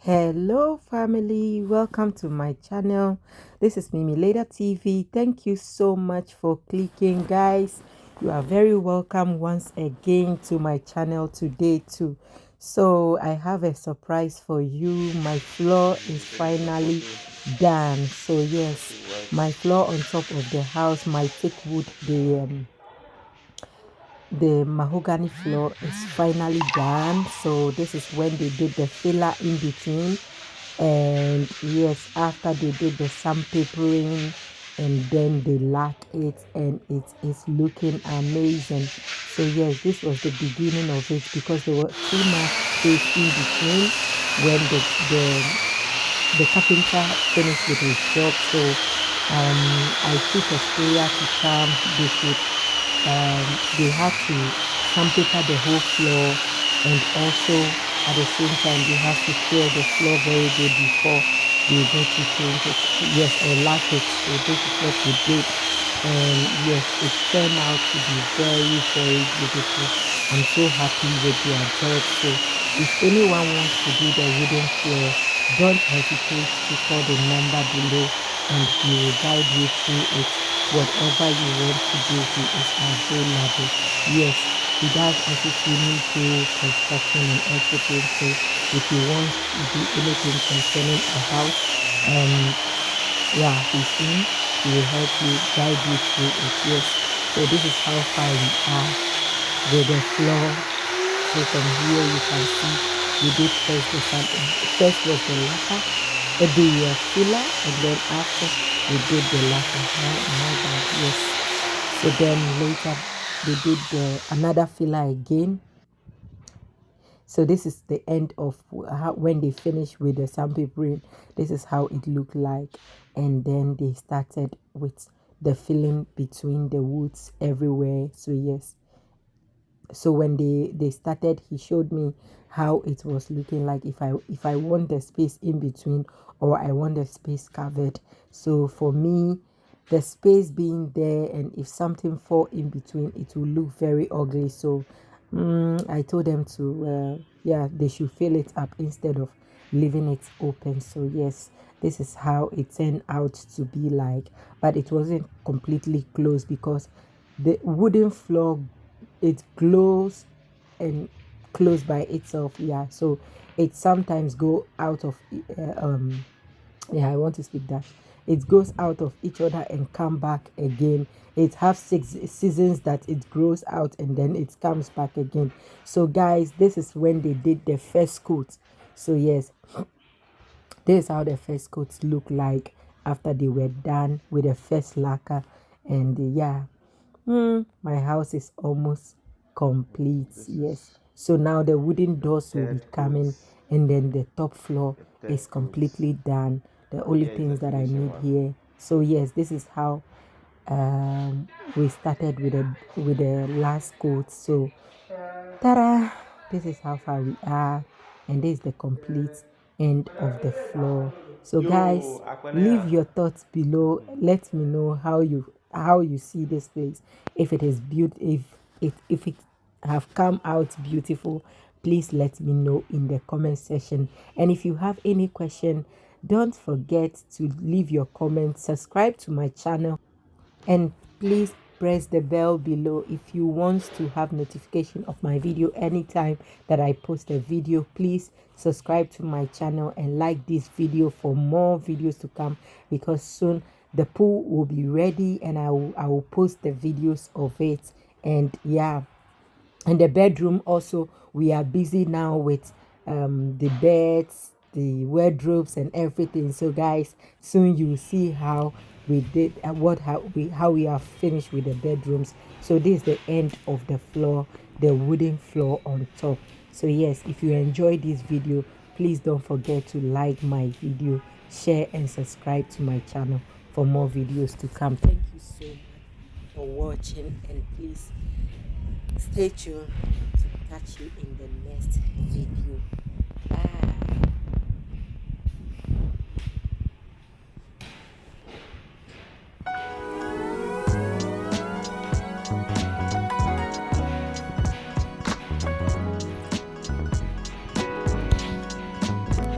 Hello family, welcome to my channel. This is Mimi Later TV. Thank you so much for clicking, guys. You are very welcome once again to my channel today too. So I have a surprise for you. My floor is finally done. So yes, my floor on top of the house, my thick wood, the mahogany floor is finally done. So this is when they did the filler in between, and yes, after they did the sandpapering and then they lack it, and it is looking amazing. So yes, this was the beginning of it because there were too much space in between when the carpenter finished with his job. So I took a sprayer to come. They had to sandpaper the whole floor, and also at the same time they have to fill the floor very good before they go to paint it. Yes, or lack it. So this is what we did, and yes, it turned out to be very, very beautiful. I'm so happy with their job. So if anyone wants to do the wooden floor, don't hesitate to call the number below and he will guide you through it. Whatever you want to do, he is available. Yes, he does also swimming pool construction and everything. So if you want to do anything concerning a house, yeah, he's in. He will help you, guide you through it. Yes. So this is how far we are with the floor. So from here you can see we did first was the lacquer, the filler, and then after we did the lacquer. Yes. So then later they did another filler again. So this is the end of when they finished with the sandpapering. This is how it looked like, and then they started with the filling between the woods everywhere. So yes, so when they started, he showed me how it was looking like if I want the space in between or I want the space covered. So for me, the space being there, and if something fall in between, it will look very ugly. So I told them to yeah, they should fill it up instead of leaving it open. So yes, this is how it turned out to be like, but it wasn't completely closed because the wooden floor, it glows and close by itself. Yeah, so it sometimes go out of yeah, I want to speak that it goes out of each other and come back again. It has 6 seasons that it grows out and then it comes back again. So guys, this is when they did the first coat. So yes, this is how the first coats look like after they were done with the first lacquer. And yeah, my house is almost complete. Yes, so now the wooden doors will be coming, and then the top floor is completely done. The only things that I need here. So yes, this is how we started with the last coat. So ta-da, this is how far we are, and this is the complete end of the floor. So guys, leave your thoughts below. Let me know how you see this place. If it is beautiful, if it have come out beautiful, please let me know in the comment section. And if you have any question, don't forget to leave your comment, subscribe to my channel, and please press the bell below if you want to have notification of my video anytime that I post a video. Please subscribe to my channel and like this video for more videos to come, because soon the pool will be ready and I will post the videos of it. And yeah, and the bedroom also, we are busy now with the beds, the wardrobes and everything. So guys, soon you will see how we did how we are finished with the bedrooms. So this is the end of the floor, the wooden floor on top. So yes, if you enjoyed this video, please don't forget to like my video, share and subscribe to my channel for more videos to come. Thank you so much for watching, and please stay tuned to catch you in the next video. Bye.